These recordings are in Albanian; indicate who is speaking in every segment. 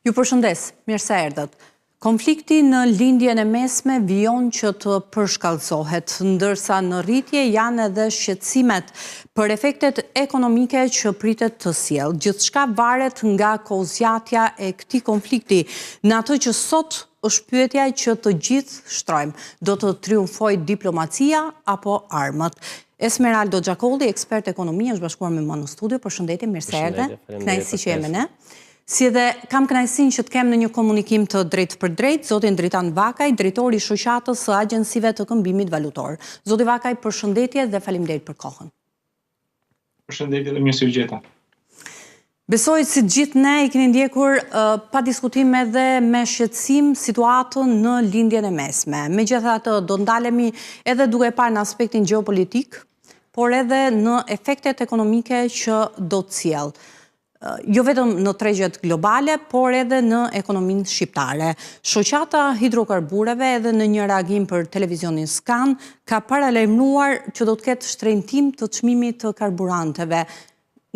Speaker 1: Ju përshëndes, mirë se erdhët. Konflikti në lindjen e mesme vijon që të përshkallësohet, ndërsa në rritje janë edhe shqetësimet për efektet ekonomike që pritet të sjellë. Gjithçka varet nga kozjatja e këtij konflikti. Në atë që sot është pyetja që të gjithë shtrojmë. Do të triumfojë diplomacia apo armët? Esmeraldo Gjakolli, ekspert ekonomi, është bashkuar me mua në studio. Përshëndetje, mirë se erdhe. Kënaqësi që jemi ne. Si edhe kam kënaqësinë që të kem në një komunikim të drejtë për drejtë zotin Dritan Vakaj, drejtori i shoqatës së agjensive të këmbimit valutor. Zoti Vakaj, përshëndetje dhe faleminderit për kohën.
Speaker 2: Përshëndetje dhe mirë se u gjeta.
Speaker 1: Besoj si të gjithë ne i keni ndjekur pa diskutim edhe me shqetësim situatën në lindjen e mesme. Megjithatë do ndalemi edhe duke parë në aspektin gjeopolitik, por edhe në efektet ekonomike që do të sjellë. Jo vetëm në tregjet globale, por edhe në ekonominë shqiptare. Shoqata hidrokarbureve edhe në një reagim për televizionin Skan ka paralajmëruar që do të ketë shtrenjtim të çmimit të karburanteve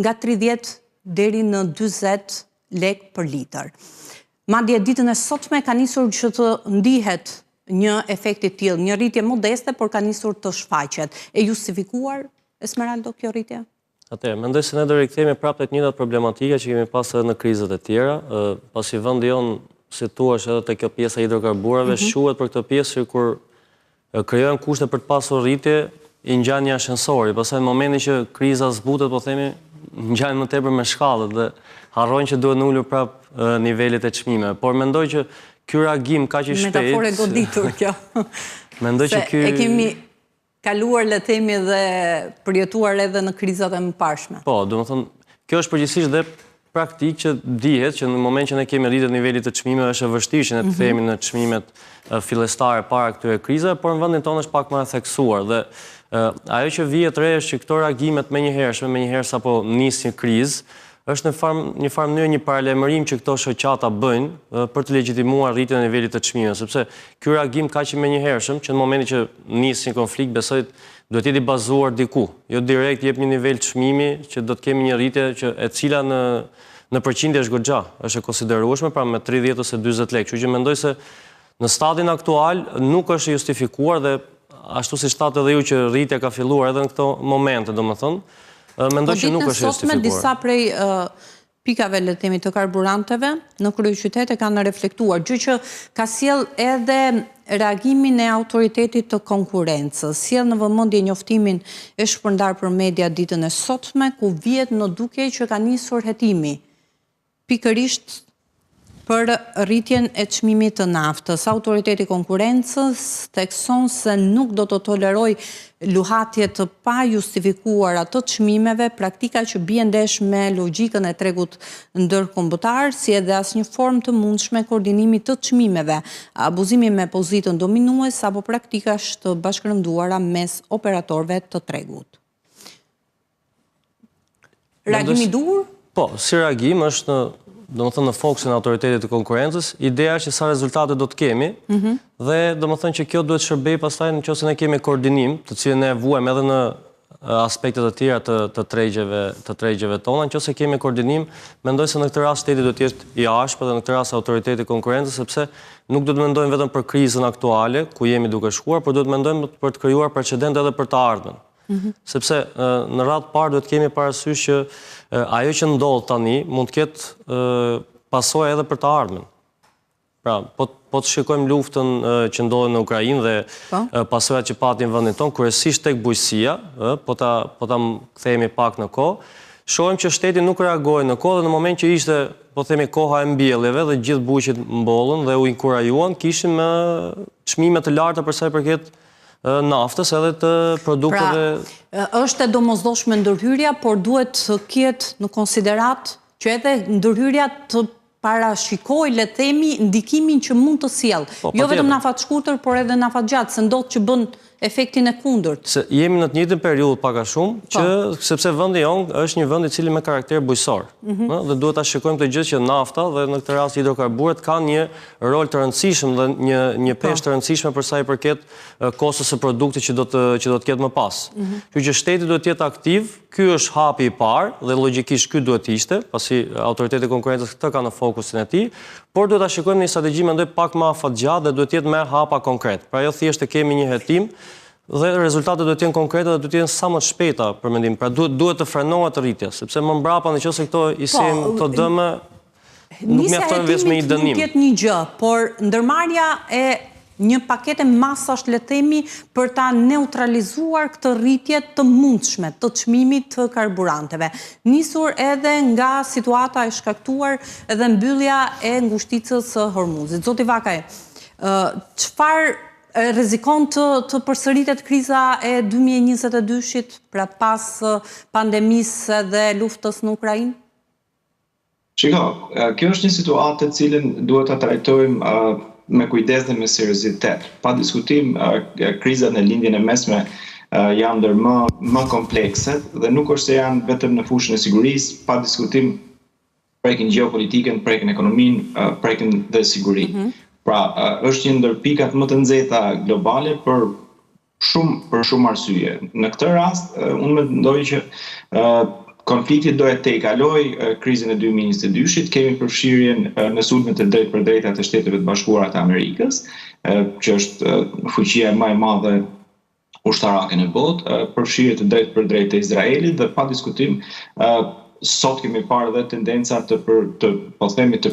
Speaker 1: nga 30 deri në 40 lekë për litër. Madje ditën e sotme ka nisur që të ndihet një efekt i tillë, një rritje modeste, por ka nisur të shfaqet. E justifikuar, Esmeraldo, kjo rritje?
Speaker 3: Atëherë, mendoj se ne do rikthehemi prapë tek njëjtat problematika që kemi pasur në krizat e tjera, pasi vendi jon, si thua, edhe te kjo pjesa e hidrokarbureve, shuhet për këtë pjesë kur krijohen kushte për të pasur rritje, i ngjan një ashensori, pastaj në momentin që kriza zbutet, po themi, ngjan më tepër me shkallët dhe harrojnë që duhet ulur prapë nivelet e çmimeve. Por mendoj që ky reagim kaq i shpejt,
Speaker 1: metafore goditur kjo.
Speaker 3: Mendoj që ky
Speaker 1: e kemi kaluar, le të themi, dhe përjetuar edhe në krizat e mëparshme.
Speaker 3: Po, domethënë, kjo është përgjithsisht dhe praktikë që dihet që në moment që ne kemi rritje nivelit të çmimeve është e vështirë që ne të themi në çmimet fillestare para këtyre krizave, por në vendin tonë është pak më e theksuar dhe ajo që vihet re është që këto reagimet menjëherë sapo nis një krizë, është në një farë mënyrë një paralajmërim që këto shoqata bëjnë për të legjitimuar rritjen e nivelit të çmimeve, sepse ky reagim kaq i menjëhershëm që në momentin që nis një konflikt, besoj duhet të jetë i bazuar diku, jo direkt jep një nivel çmimi që do të kemi një rritje që e cila në përqindje është goxha, është e konsiderueshme, pra me 30 ose 40 lekë. Kështu që mendoj se në stadin aktual nuk është justifikuar dhe ashtu siç thatë edhe ju që rritja ka filluar edhe në këto momente, domethënë, mendoj që nuk është justifikuar.
Speaker 1: Me disa prej pikave, le të themi, të karburanteve në kryeqytete kanë reflektuar, gjë që ka sjell edhe reagimin e autoritetit të konkurrencës. Sjell në vëmendje njoftimin e shpërndar për media ditën e sotme, ku vihet në dukje që ka nisur hetimi pikërisht për rritjen e çmimit të naftës. Autoriteti i konkurrencës thekson se nuk do të toleroj luhatje të pa justifikuara të çmimeve, praktika që bie ndesh me logjikën e tregut ndërkombëtar, si edhe asnjë formë të mundshme koordinimi të çmimeve, abuzimi me pozitën dominues apo praktikash të bashkërënduara mes operatorëve të tregut. Reagimi dur?
Speaker 3: Po, si reagim është në fokusin e autoritetit të konkurrencës, ideja është që sa rezultate do të kemi, dhe domethënë që kjo duhet shërbej pastaj nëse ne kemi koordinim, të cilën ne vuajmë edhe në aspektet e tjera të tregjeve tona, nëse kemi koordinim, mendoj se në këtë rast shteti do të jetë i ashpër dhe në këtë rast autoriteti i konkurrencës, sepse nuk do të mendojmë vetëm për krizën aktuale, ku jemi duke shkuar, por do të mendojmë për të krijuar precedent edhe për të ardhmen. Sepse në radhë parë duhet kemi parasysh që ajo që ndodh tani mund të ketë pasojë edhe për të ardhmen. Pra, po të shikojmë luftën që ndodhet në Ukrainë dhe pasojat që patin vendin tonë, kryesisht tek bujqësia, po ta kthehemi pak në kohë, shohim që shteti nuk reagoi në kohë dhe në moment që ishte, po themi, koha e mbjelljeve dhe gjithë bujqit mbollën dhe u inkurajuan, kishim çmime të larta për sa i përket naftës edhe të produkteve.
Speaker 1: Pra, është e domosdoshme ndërhyrja, por duhet të ketë në konsiderat që edhe ndërhyrja të parashikoj, le të themi, ndikimin që mund të sjellë. Jo vetëm në afat shkurtër, por edhe në afat gjatë, se ndodh që bën efektin e kundërt.
Speaker 3: Se jemi në të njëjtën periudhë pak a shumë, që sepse vendi jonë është një vend i cili me karakter bujësor. Dhe duhet ta shikojmë të gjithë që nafta dhe në këtë rast hidrokarburet kanë një rol të rëndësishëm dhe një peshë të rëndësishme për sa i përket kostës së produktit që do të ketë më pas. Kështu që shteti duhet të jetë aktiv, ky është hapi i parë dhe logjikisht ky duhet të ishte, pasi autoriteti i konkurrencës këtë ka në fokusin e tij, por duhet ta shikojmë një strategji mendoj pak më afatgjatë dhe duhet të jetë me hapa konkret. Pra jo thjesht të kemi një hetim dhe rezultatet duhet të jenë konkrete dhe duhet të jenë sa më të shpejta për mendim. Pra duhet të frenohet rritja, sepse më mbrapa nëse këto i sjellin këto dëme, nuk mjafton vetëm një dënim.
Speaker 1: Nuk jetë një gjë, por ndërmarrja e një pakete masash, le të themi, për ta neutralizuar këtë rritje të mundshme të çmimit të karburanteve. Nisur edhe nga situata e shkaktuar edhe mbyllja e ngushticës së Hormuzit. Zoti Vakaj, çfarë rrezikon të përsëritet kriza e 2022-shit pra pas pandemisë dhe luftës në Ukrainë?
Speaker 2: Shiko, kjo është një situatë të cilën duhet ta trajtojmë me kujdes dhe me seriozitet. Pa diskutim, krizat në lindjen e mesme janë ndër më komplekse dhe nuk është se janë vetëm në fushën e sigurisë, pa diskutim prekin gjeopolitikën, prekin ekonominë, prekin dhe sigurinë. Pra, është një ndër pikat më të nxehta globale për shumë arsye. Në këtë rast, unë mendoj që konflikti dohet të kaloj krizën e 2022-shit, kemi përfshirjen në sulmet e drejtë për drejta të Shteteve të Bashkuara të Amerikës, që është fuqia më e madhe ushtarake në botë, përfshirje të drejtë për drejtë të Izraelit dhe pa diskutim sot kemi parë dhe tendenca të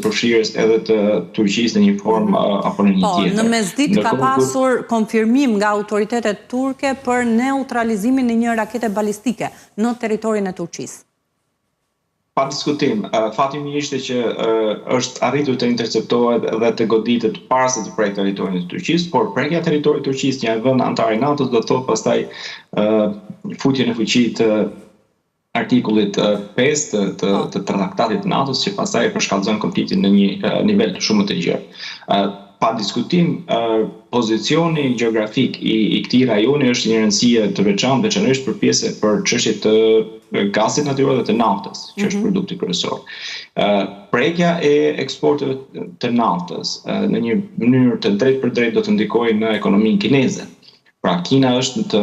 Speaker 2: përfshirjes edhe të Turqisë në një formë apo në një tjetër.
Speaker 1: Në mesditë ka pasur konfirmim nga autoritetet turke për neutralizimin e një rakete balistike në territorin e Turqisë.
Speaker 2: Pa diskutim, fati mirë ishte që është arritur të interceptohet dhe të goditet para se të prek territorin e Turqisë, por prekja territorit të Turqisë një vend antar i NATO-s do të thotë pastaj futjen në fuqi të artikullit 5 të traktatit të NATO-s që pastaj përshkallëzon konfliktin në një nivel shumë të gjerë. Pa diskutim, pozicioni gjeografik i këtij rajoni është një rëndësie të veçantë, veçanërisht për çështjet të gazit natyror dhe të naftës, që është produkti kryesor. Prekja e eksporteve të naftës në një mënyrë të drejtë për drejtë do të ndikojë në ekonominë kineze. Pra Kina është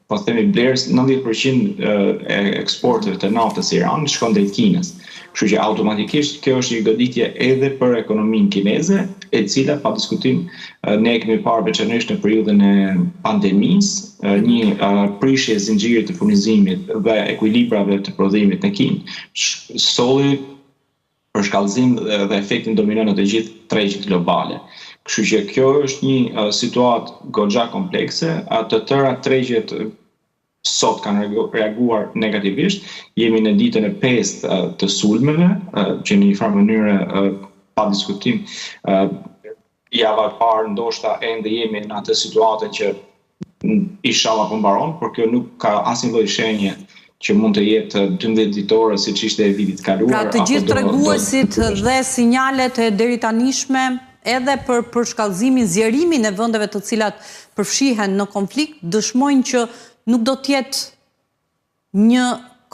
Speaker 2: po themi blerës 90% e eksporteve të naftës së Iranit shkon drejt Kinës. Kështu që automatikisht kjo është një goditje edhe për ekonominë kineze, e cila pa diskutim ne kemi parë veçanërisht në periudhën e pandemisë, një prishje e zinxhirit të furnizimit dhe ekuilibrave të prodhimit në Kinë. Solli për shkallëzim dhe efektin dominon në të gjithë tregjet globale. Kështu që kjo është një situatë goxha komplekse, të tëra tregjet sot kanë reaguar negativisht. Jemi në ditën e 5 të sulmeve, që në një farë mënyrë pa diskutim java e parë ndoshta ende jemi në atë situatë që inshallah po mbaron, por kjo nuk ka asnjë lloj shenje që mund të jetë 12 ditore siç ishte e vitit kaluar.
Speaker 1: Pra të gjithë treguesit dhe sinjalet e deritanishme edhe për përshkallëzimin, zgjerimin e vendeve të cilat përfshihen në konflikt, dëshmojnë që nuk do të jetë një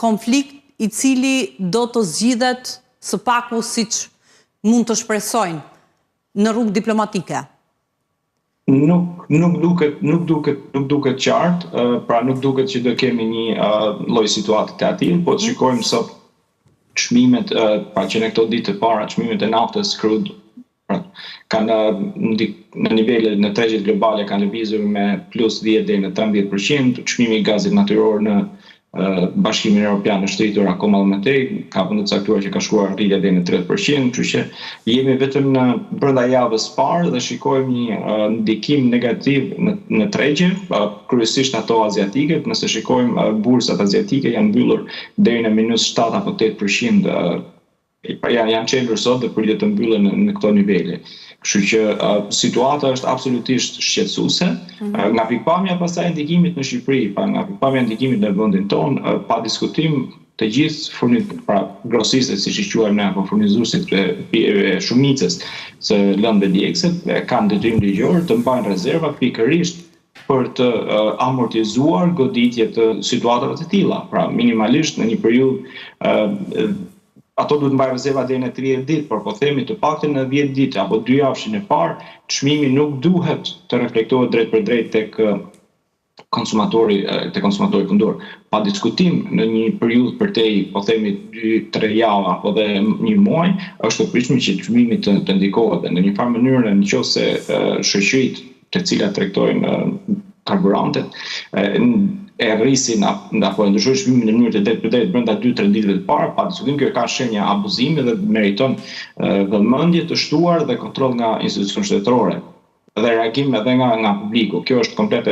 Speaker 1: konflikt i cili do të zgjidhet së paku siç mund të shpresojnë në rrugë diplomatike.
Speaker 2: Nuk duket qartë, pra nuk duket që do kemi një lloj situate të tillë, po të shikojmë sot çmimet, pra që në këto ditë të para çmimet e naftës crude kanë në nivele në tregjet globale kanë lëvizur me plus 10 deri në 13%, çmimi i gazit natyror në Bashkimin Evropian është rritur akoma më tej, ka vende të caktuara që ka shkuar rritja deri në 30%, kështu që jemi vetëm në brenda javës parë dhe shikojmë një ndikim negativ në tregje, kryesisht ato aziatike. Nëse shikojmë bursat aziatike janë mbyllur deri në -7 apo 8%, janë çelur sot dhe pritet të mbyllen në këto nivele. Kështu që situata është absolutisht shqetësuese. Nga pikpamja pastaj ndikimit në Shqipëri, nga pikpamja ndikimit në vendin tonë, pa diskutim të gjithë grosistët, siç i quajmë ne, apo furnizuesit e shumicës së lëndëve djegëse kanë detyrim ligjor të mbajnë rezerva pikërisht për të amortizuar goditje të situatave të tilla. Pra minimalisht në një periudhë ato duhet mbajnë rezerva deri në 30 ditë, por po themi të paktën në 10 ditë apo 2 javëshin e parë, çmimi nuk duhet të reflektohet drejt për drejt tek konsumatori fundor. Pa diskutim në një periudhë përtej, po themi 2-3 javë apo dhe një muaj, është e pritshme që çmimi të ndikohet dhe në një farë mënyrë nëse shoqëritë të cilat tregtojnë karburantet e rrisin apo e ndryshojnë çmimin në mënyrë të drejtë për drejtë brenda 2-3 ditëve të para, pa diskutim kjo ka shenja abuzimi dhe meriton vëmendje të shtuar dhe kontroll nga institucionet shtetërore dhe reagim edhe nga publiku. Kjo është komplet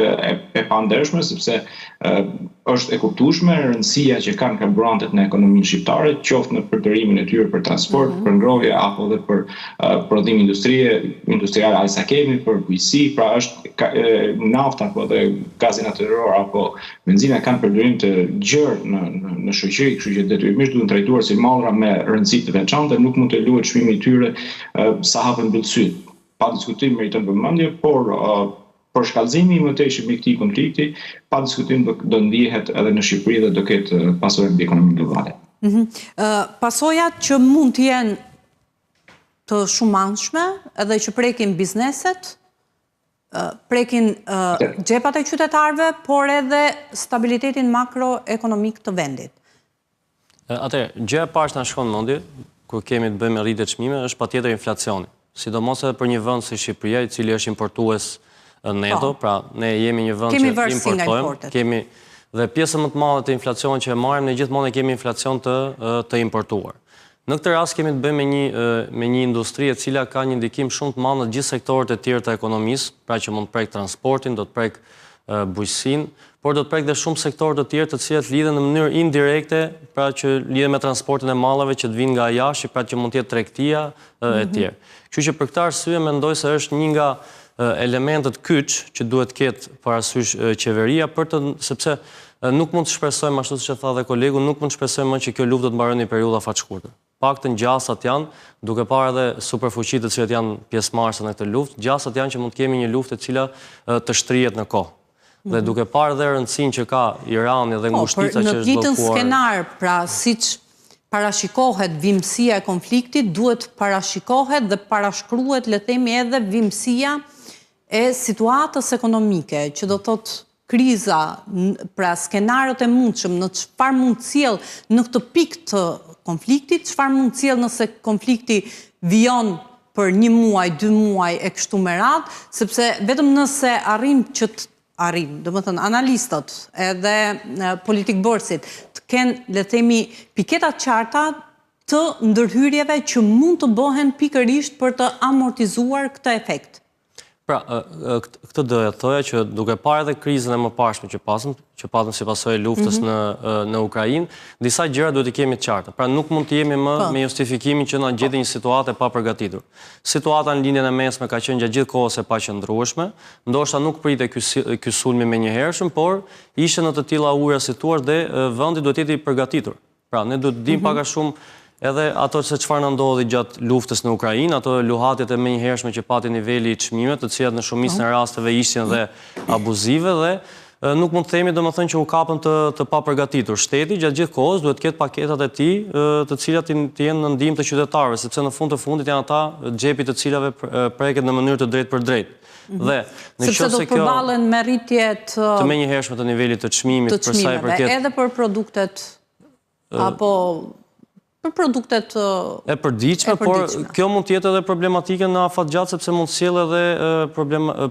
Speaker 2: e pandershme sepse është e kuptueshme rëndësia që kanë karburantet në ekonominë shqiptare, qoftë në përdorimin e tyre për transport, për ngrohje apo edhe për prodhim industrial aq sa kemi, për bujqësi, pra është nafta apo dhe gazi natyror apo benzina kanë përdorim të gjerë në shoqëri, kështu që detyrimisht duhet trajtuar si mallra me rëndësi të veçantë, nuk mund të luhet çmimi i tyre sa hapën mbyll syt. Pa diskutim meriton vëmendje, por për shkallëzimi i mëtejshëm i këtij konflikti, pa diskutim do ndihet edhe në Shqipëri dhe do ketë pasojë mbi ekonominë globale.
Speaker 1: Pasojat që mund të jenë të shumanshme edhe që prekin bizneset, prekin xhepat e qytetarëve, por edhe stabilitetin makroekonomik të vendit.
Speaker 3: Atëherë, gjëja e parë që na shkon në mendje kur kemi të bëjmë me rritje çmime është patjetër inflacioni. Sidomos edhe për një vend si Shqipëria, i cili është importues neto, pra ne jemi një vend që importojmë, kemi dhe pjesën më të madhe të inflacionit që e marrim, ne gjithmonë kemi inflacion të importuar. Në këtë rast kemi të bëjmë me një industri e cila ka një ndikim shumë të madh në gjithë sektorët e tjerë të ekonomisë, pra që mund të prek transportin, do të prek bujqësinë, por do të prek dhe shumë sektorë të tjerë të cilat lidhen në mënyrë indirekte, pra që lidhen me transportin e mallave që të vinë nga jashtë, pra që mund të jetë tregtia e tjerë. Kështu që për këtë arsye mendoj se është një nga elementët kyç që duhet ketë parasysh qeveria sepse nuk mund të shpresojmë ashtu siç e tha dhe kolegu, nuk mund të shpresojmë që kjo luftë do të mbarojë në një periudhë afatshkurtër. Paktën gjasat janë, duke parë edhe superfuqitë të cilat janë pjesëmarrëse në këtë luftë, gjasat janë që mund të kemi një luftë e cila të shtrihet në kohë. Dhe duke parë dhe rëndësinë që ka Irani dhe ngushtica që është
Speaker 1: bllokuar. Në njëjtën skenar, pra siç parashikohet vimësia e konfliktit, duhet parashikohet dhe parashkruhet, le të themi, edhe vimësia e situatës ekonomike, që do thotë kriza, pra skenarët e mundshëm në çfarë mund të sjellë në këtë pikë të konfliktit, çfarë mund të sjellë nëse konflikti vijon për 1 muaj, 2 muaj e kështu me radhë, sepse vetëm nëse do të thënë analistët edhe politikbërësit të kenë, le të themi, piketa qarta të ndërhyrjeve që mund të bëhen pikërisht për të amortizuar këtë efekt.
Speaker 3: Pra, këtë doja të thoja që duke parë edhe krizën e mëparshme që patëm si pasojë e luftës në Ukrainë, disa gjëra duhet i kemi të qarta. Pra nuk mund të jemi më me justifikimin që na gjeti një situatë e papërgatitur. Situata në lindjen e mesme ka qenë gjatë gjithë kohës e paqëndrueshme, ndoshta nuk pritej ky sulmi menjëhershëm, por ishte në të tilla ujëra situar dhe vendi duhet të jetë i përgatitur. Pra ne duhet të dimë pak a shumë edhe ato se çfarë na ndodhi gjatë luftës në Ukrainë, ato luhatjet e menjëhershme që pati niveli i çmimeve, të cilat në shumicën e rasteve ishin dhe abuzive dhe nuk mund të themi domethënë që u kapën të papërgatitur. Shteti gjatë gjithë kohës duhet të ketë paketat e tij, të cilat të jenë në ndihmë të qytetarëve, sepse në fund të fundit janë ata xhepi të cilave preket në mënyrë të drejtë për drejtë. Dhe
Speaker 1: sepse do të përballen me rritje të
Speaker 3: menjëhershme të nivelit të çmimit për sa i përket
Speaker 1: edhe për produktet apo për produktet
Speaker 3: e përditshme, por kjo mund të jetë edhe problematika në afatgjatë, sepse mund të sjellë edhe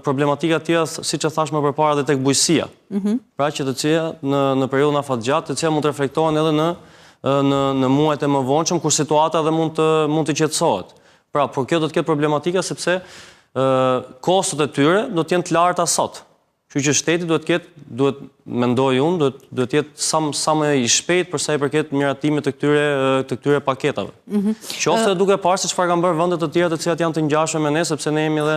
Speaker 3: problematika tjera, siç e thash më përpara, edhe tek bujqësia. Pra që të cilat në periudhën afatgjatë, të cilat mund të reflektohen edhe në muajt e mëvonshëm, kur situata edhe mund të qetësohet. Pra, por kjo do të ketë problematika sepse kostot e tyre do të jenë të larta sot. Kështu që shteti duhet mendoj unë, duhet jetë sa më i shpejt për sa i përket miratimit të këtyre paketave. Qoftë duke parë se çfarë kanë bërë vendet të tjera të cilat janë të ngjashme me ne, sepse ne jemi edhe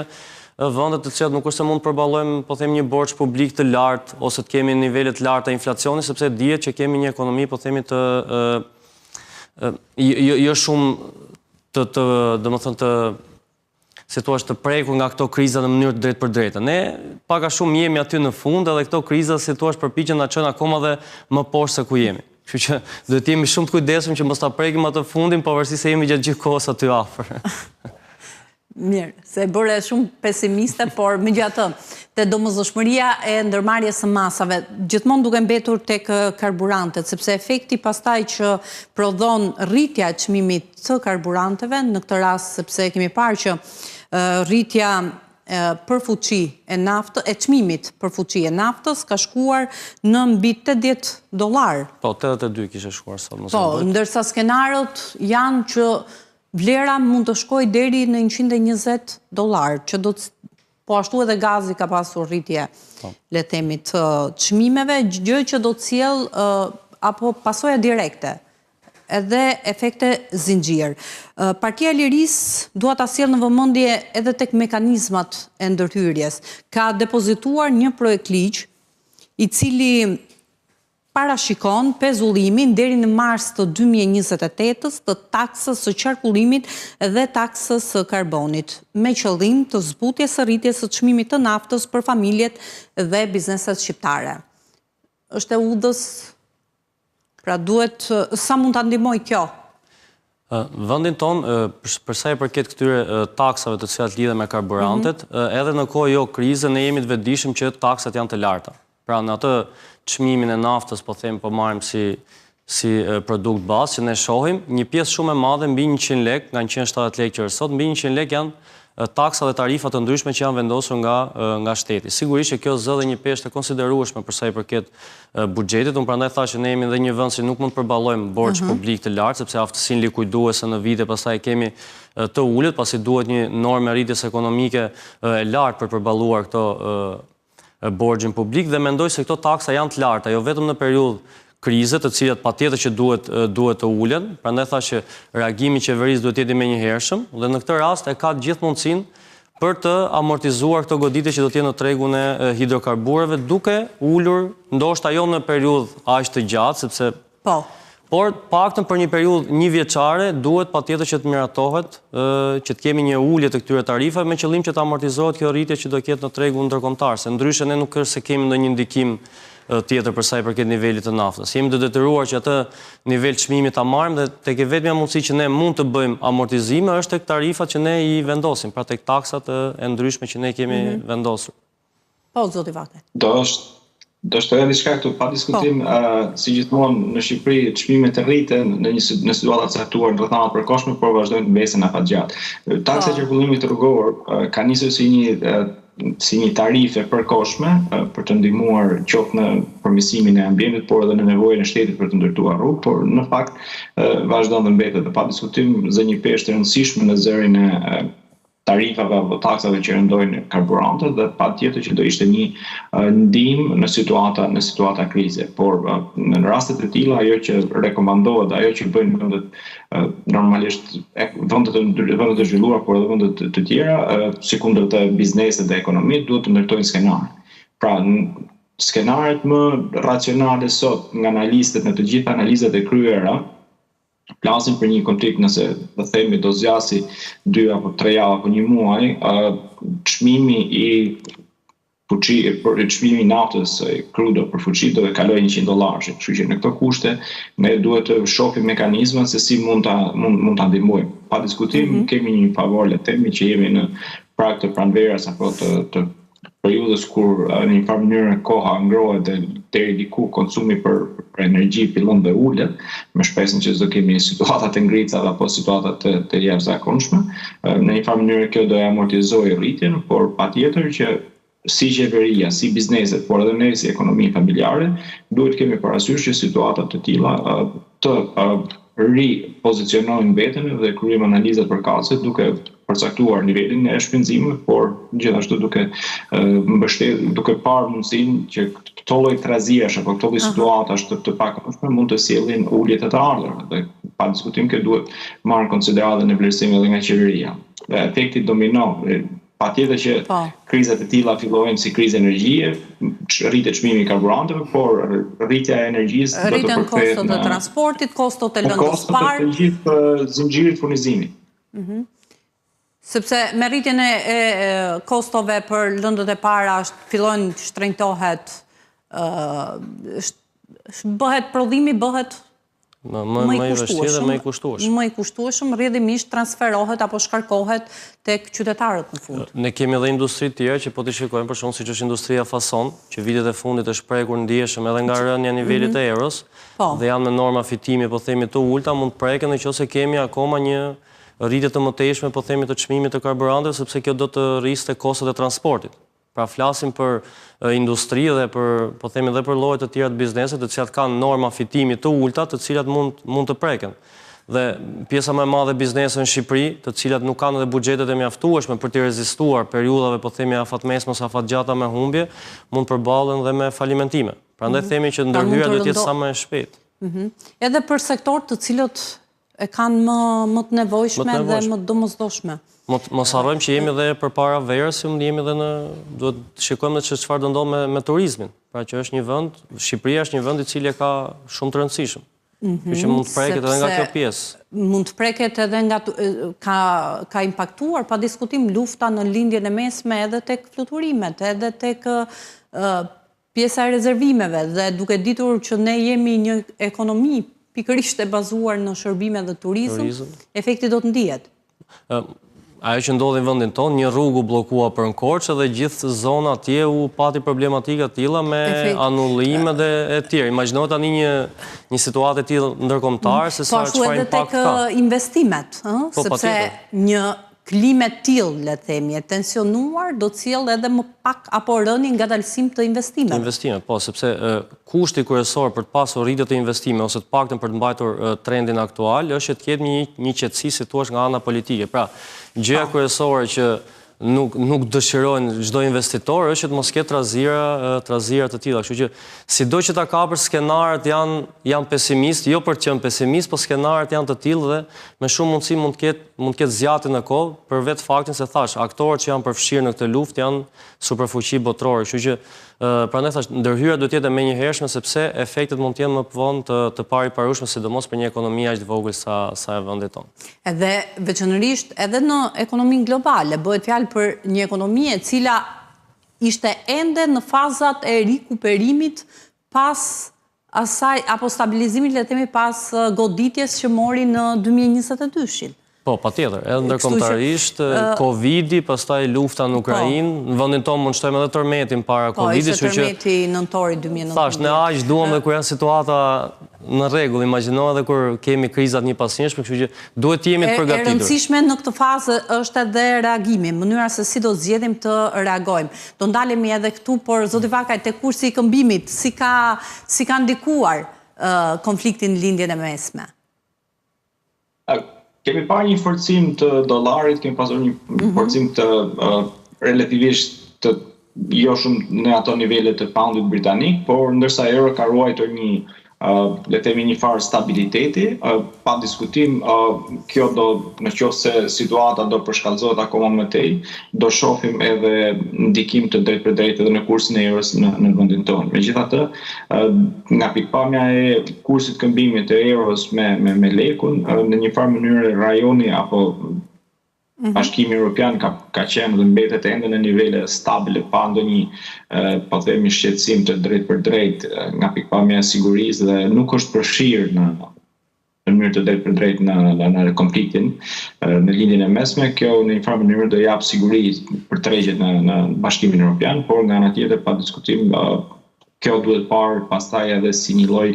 Speaker 3: vendet të cilat nuk është se mund të përballojmë, po them, një borxh publik të lartë ose të kemi nivele të larta inflacioni, sepse dihet që kemi një ekonomi, po themi, jo shumë domethënë si thua të prekur nga këto kriza në mënyrë drejt për drejtë. Ne pak a shumë jemi aty në fund edhe këto kriza si thua përpiqen na çojnë akoma dhe më poshtë se ku jemi. Kështu që duhet të jemi shumë të kujdesshëm që mos ta prekim atë fundin, pavarësisht se jemi gjatë gjithë kohës aty afër.
Speaker 1: Mirë, se bëre shumë pesimiste, por megjithatë, te domosdoshmëria e ndërmarrjes së masave, gjithmonë duke mbetur tek karburantet, sepse efekti pastaj që prodhon rritja e çmimit të karburanteve, në këtë rast sepse kemi parë që rritja për fuqi e naftës, e çmimit për fuqi e naftës ka shkuar në mbi $80.
Speaker 3: Po, 82 kishte shkuar sot.
Speaker 1: Po, ndërsa skenarët janë që vlera mund të shkojë deri në $120, që do të po ashtu edhe gazi ka pasur rritje, le të themi, të çmimeve, gjë që do të sjell apo pasoja direkte edhe efekte zinxhir. Partia e Lirisë dua ta sjell në vëmendje edhe tek mekanizmat e ndërhyrjes. Ka depozituar një projekt ligj i cili parashikon pezullimin deri në mars të 2028 të taksës së qarkullimit dhe taksës së karbonit, me qëllim të zbutjes së rritjes së çmimit të naftës për familjet dhe bizneset shqiptare. Është e udhës, pra duhet, sa mund ta ndihmoj kjo?
Speaker 3: Vendin tonë, për sa i përket këtyre taksave të cilat lidhen me karburantet, edhe në kohë jo krize ne jemi të vetëdijshëm që taksat janë të larta. Pra në atë çmimin e naftës, po them, po marrim si produkt bazë që ne shohim, një pjesë shumë e madhe mbi 100 lek, nga 170 lek që është sot, mbi 100 lek janë taksa dhe tarifa të ndryshme që janë vendosur nga shteti. Sigurisht që kjo zë dhe një peshë të konsiderueshme për sa i përket buxhetit, unë prandaj thashë që ne jemi dhe një vend që nuk mund të përballojmë borxh publik të lartë, sepse aftësinë likuiduese në vite pastaj kemi të ulët, pasi duhet një normë rritjes ekonomike e lartë për përballuar këto borxhin publik, dhe mendoj se këto taksa janë të larta, jo vetëm në periudhë krize, të cilat patjetër që duhet të ulen, prandaj thashë që reagimi i qeverisë duhet të jetë menjëhershëm, dhe në këtë rast e ka gjithë mundësinë për të amortizuar këto goditje që do të jenë në tregun e hidrokarbureve, duke ulur ndoshta jo në periudhë aq të gjatë, sepse por paktën për një periudhë një vjeçare duhet patjetër që të miratohet që të kemi një ulje të këtyre tarifave me qëllim që të amortizohet kjo rritje që do ketë në tregun ndërkombëtar, se ndryshe ne nuk është se kemi ndonjë ndikim tjetër për sa i përket nivelit të naftës. Jemi të detyruar që atë nivel çmimi ta marrim dhe tek e vetmja mundësi që ne mund të bëjmë amortizime është tek tarifat që ne i vendosim, pra tek taksat e ndryshme që ne kemi vendosur.
Speaker 1: Po, zoti Vate.
Speaker 2: Do shtoja diçka këtu, pa diskutim, si gjithmonë në Shqipëri çmimet rriten në situata të caktuar në rrethana të përkohshme, por vazhdojnë të mbesen afatgjat. Taksa e qarkullimit rrugor ka nisur si një tarife përkohshme për të ndihmuar qoftë në përmirësimin e ambientit, por edhe në nevojën e shtetit për të ndërtuar rrugë, por në fakt vazhdon të mbetet dhe pa diskutim zë një peshë të rëndësishme në zërin e tarifave apo taksave që rëndojnë karburantët, dhe patjetër që do ishte një ndihmë në situata krize. Por në rastet e tilla ajo që rekomandohet, ajo që bëjnë vendet normalisht vendet e zhvilluara, por edhe vendet të tjera, sikundër të bizneset dhe ekonomisë, duhet të ndërtojnë skenare. Pra, skenaret më racionale sot nga analistët në të gjitha analizat e kryera plasin për një konflikt nëse do themi do zgjasi 2 apo 3 javë apo 1 muaj, çmimi i çmimi i naftës crudo për fuqi do të kalojë $100. Kështu që në këto kushte ne duhet të shohim mekanizmat se si mund ta ndihmojmë. Pa diskutim kemi një favor, le të themi, që jemi në prag të pranverës apo të periudhës kur në një farë mënyrë koha ngrohet dhe deri diku konsumi për energji fillon dhe ulet, me shpresën që do kemi situata të ngrica apo situata të jashtëzakonshme. Në një farë mënyrë kjo do e amortizojë rritjen, por patjetër që si qeveria, si bizneset, por edhe ne si ekonomi familjare, duhet kemi parasysh që situata të tilla të ripozicionojnë veten dhe kryejmë analizat përkatëse duke përcaktuar nivelin e shpenzimeve, por gjithashtu duke parë mundësinë që këto lloj traziash apo këto lloj situatash të pakëndshme mund të sjellin ulje të ardhurave, dhe pa diskutim që duhet marrë konsiderat në vlerësim edhe nga qeveria. Dhe efekti domino, patjetër që krizat e tilla fillojnë si krizë energjie, rritet çmimi i karburanteve, por rritja e energjisë do të
Speaker 1: rriten kostot e transportit, kostot e lëndës parë,
Speaker 2: të gjithë zinxhirit furnizimit.
Speaker 1: Sepse me rritjen e kostove për lëndët e para fillojnë shtrenjtohet, bëhet prodhimi bëhet
Speaker 3: më i vështirë dhe më i kushtueshëm.
Speaker 1: Më i kushtueshëm, rrjedhimisht transferohet apo shkarkohet tek qytetarët në fund.
Speaker 3: Ne kemi edhe industri të tjera që po t'i shikojmë për shkak siç është industria fason, që vitet e fundit është prekur ndjeshëm edhe nga rënja e nivelit të euros, dhe janë me norma fitimi po themi të ulta, mund të preken nëse kemi akoma një rritje të mëtejshme po themi të çmimit të karburanteve, sepse kjo do të rriste kostot e transportit. Pra flasim për industri dhe për, po themi, dhe për lloje të tjera të biznesit, të cilat kanë norma fitimi të ulta, të cilat mund të preken. Dhe pjesa më e madhe e bizneseve në Shqipëri, të cilat nuk kanë edhe buxhetet e mjaftueshme për të rezistuar periudhave, po themi, afatmesme ose afatgjata me humbje, mund përballen dhe me falimentime. Prandaj themi që ndërhyrja duhet të jetë sa më e shpejtë.
Speaker 1: Edhe për sektor të cilët e kanë më të nevojshme dhe më të domosdoshme.
Speaker 3: Mos harrojmë që jemi edhe përpara verës, jemi edhe duhet të shikojmë se çfarë do ndodh me turizmin. Pra që është një vend, Shqipëria është një vend i cili ka shumë të rëndësishëm. Kështu që mund të preket edhe nga kjo pjesë.
Speaker 1: Mund të preket edhe nga ka impaktuar pa diskutim lufta në lindjen e mesme edhe tek fluturimet, edhe tek pjesa e rezervimeve, dhe duke ditur që ne jemi një ekonomi pikërisht e bazuar në shërbime dhe turizëm, efekti do të ndihet.
Speaker 3: Ajo që ndodhi në vendin tonë, një rrugë u bllokua për në Korçë dhe gjithë zona atje u pati problematika të tilla me anullime dhe e tjerë. Imagjino tani një situatë e tillë ndërkombëtare se sa çfarë impakt ka.
Speaker 1: Po ashtu edhe tek investimet, sepse një klimë e tillë, le të themi, e tensionuar do të sjellë edhe më pak apo rënje ngadalësim të investimeve.
Speaker 3: Investimet, po, sepse kushti kryesor për të pasur rritje të investimeve ose të paktën për të mbajtur trendin aktual është të ketë një qetësi, si thua, nga ana politike. Pra, gjëja kryesore që nuk dëshirojnë çdo investitor është që të mos ketë trazira të tilla. Kështu që sido që ta kapësh, skenarët janë pesimist, jo për të qenë pesimist, por skenarët janë të tillë dhe me shumë mundësi mund të ketë zgjatje në kohë për vetë faktin se thash, aktorët që janë përfshirë në këtë luftë janë superfuqi botërore. Kështu që prandaj thash, ndërhyrja duhet të jetë menjëhershme sepse efektet mund të jenë më vonë të pariparueshme, sidomos për një ekonomi aq të vogël sa e vendit tonë.
Speaker 1: Edhe veçanërisht edhe në ekonominë globale bëhet fjalë për një ekonomi e cila ishte ende në fazat e rikuperimit pas asaj apo stabilizimit, le të themi, pas goditjes që mori në 2022-shin.
Speaker 3: Po, patjetër, edhe ndërkombëtarisht, Covidi, pastaj lufta në Ukrainë, në vendin tonë mund shtojmë edhe tërmetin para Covidit,
Speaker 1: kështu që tërmeti nëntori 2019.
Speaker 3: Thash, ne aq duam dhe kur janë situata në rregull, imagjino edhe kur kemi krizat një pas njëshme, kështu që duhet të jemi të përgatitur.
Speaker 1: E rëndësishme në këtë fazë është edhe reagimi, mënyra se si do zgjedhim të reagojmë. Do ndalemi edhe këtu, por zoti Vakaj, tek kursi i këmbimit, si ka ndikuar konfliktin në lindjen e mesme?
Speaker 2: Kemi parë një forcim të dollarit, kemi pasur një forcim të relativisht të jo shumë në ato nivele të poundit britanik, por ndërsa euro ka ruajtur le të themi një farë stabiliteti, pa diskutim, kjo do, në qoftë se situata do përshkallëzohet akoma më tej, do shohim edhe ndikim të drejtë për drejtë edhe në kursin e euros në vendin tonë. Megjithatë, nga pikpamja e kursit këmbimit të euros me lekun, në një farë mënyrë rajoni apo Bashkimi Evropian ka qenë dhe mbetet ende në nivele stabile, pa ndonjë po themi shqetësim të drejtë për drejtë nga pikpamja e sigurisë dhe nuk është përfshirë në mënyrë të drejtë për drejtë në konfliktin në lindjen e mesme. Kjo në një farë mënyrë do jap siguri për tregjet në Bashkimin Evropian, por nga ana tjetër pa diskutim kjo duhet parë pastaj edhe si një lloj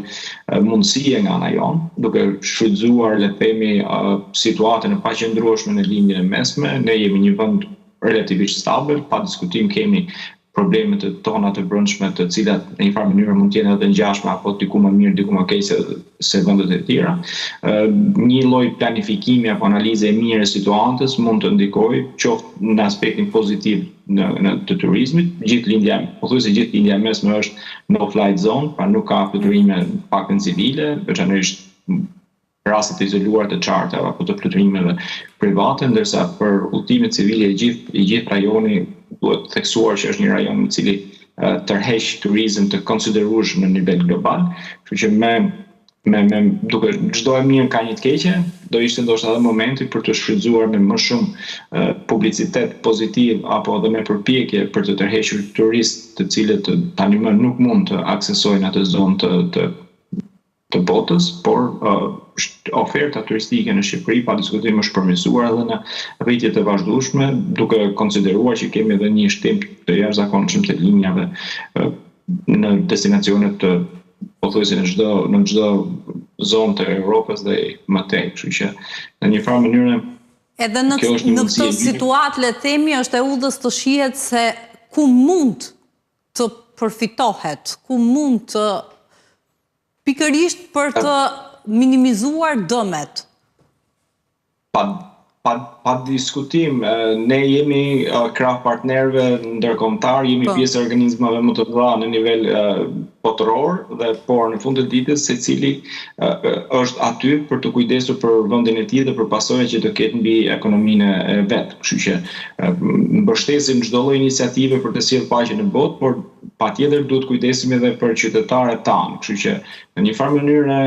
Speaker 2: mundësie nga ana jonë, duke shfrytzuar, le të themi, situatën e paqëndrueshme në lindjen e mesme. Ne jemi një vend relativisht stabil, pa diskutim kemi problemet e tona të brendshme, të cilat në një farë mënyrë mund të jenë edhe ngjashme apo diku më mirë, diku më keq se vendet e tjera. Një lloj planifikimi apo analize e mirë e situatës mund të ndikojë qoftë në aspektin pozitiv të turizmit. Gjithë lindja mesme është no-flight zone, pra nuk ka fluturime paktën civile, veçanërisht rastet e izoluar të charteve apo të fluturimeve private, ndërsa për udhëtimet civile i gjithë rajoni duhet theksuar që është një rajon i cili tërheq turizëm të konsiderueshëm në nivel global, kështu që duke çdo e mirë ka një të keqe, do ishte ndoshta edhe momenti për të shfrytzuar me më shumë publicitet pozitiv apo edhe me përpjekje për të tërhequr turistë të cilët tani më nuk mund të aksesojnë atë zonë të botës, por oferta turistike në Shqipëri pa diskutim është përmirësuar edhe në rritje të vazhdueshme, duke konsideruar që kemi edhe një shtim të jashtëzakonshëm të linjave në destinacionet të pothuajse në çdo zonë të Evropës dhe më tej, kështu që në një farë mënyrë
Speaker 1: edhe në këtë situatë le të themi është e udhës të shihet se ku mund të përfitohet, ku mund të pikërisht për të minimizuar dëmet.
Speaker 2: Pa diskutim, ne jemi krah partnerëve ndërkombëtar, jemi pjesë e organizmave më të mëdha në nivel botëror dhe por në fund të ditës secili është aty për të kujdesur për vendin e tij dhe për pasojat që do ketë mbi ekonominë e vet. Kështu që mbështesim çdo lloj iniciative për të sjellë paqe në botë, por patjetër duhet kujdesim edhe për qytetarët tanë. Kështu që në një farë mënyrë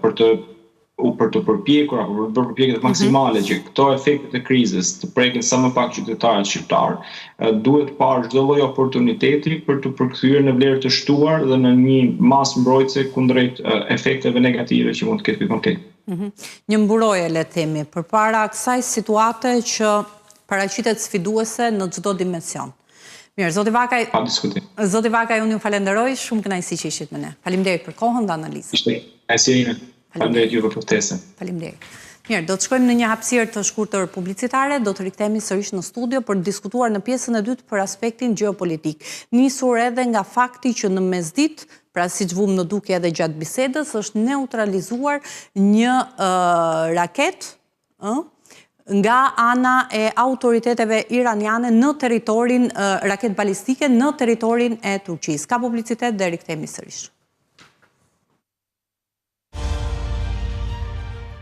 Speaker 2: për të përpjekur apo për të bërë përpjekje maksimale që këto efektet e krizës të prekin sa më pak qytetarët shqiptar, duhet parë çdo lloj oportuniteti për të përkthyer në vlerë të shtuar dhe në një masë mbrojtëse kundrejt efekteve negative që mund të ketë ky konflikt.
Speaker 1: Një mburojë le të themi përpara kësaj situate që paraqitet sfiduese në çdo dimension. Mirë, zoti Vakaj.
Speaker 2: Pa diskutim.
Speaker 1: Zoti Vakaj, unë ju falenderoj, shumë kënaqësi që ishit me ne. Faleminderit për kohën dhe analizën.
Speaker 2: Ishte kënaqësi. Faleminderit juve për ftesën.
Speaker 1: Faleminderit. Mirë, do të shkojmë në një hapësirë të shkurtër publicitare, do të rikthehemi sërish në studio për të diskutuar në pjesën e dytë për aspektin gjeopolitik. Nisur edhe nga fakti që në mesditë, pra siç vum në dukje edhe gjatë bisedës, është neutralizuar një raketë nga ana e autoriteteve iraniane në territorin raketë balistike në territorin e Turqisë. Ka publicitet dhe rikthehemi sërish.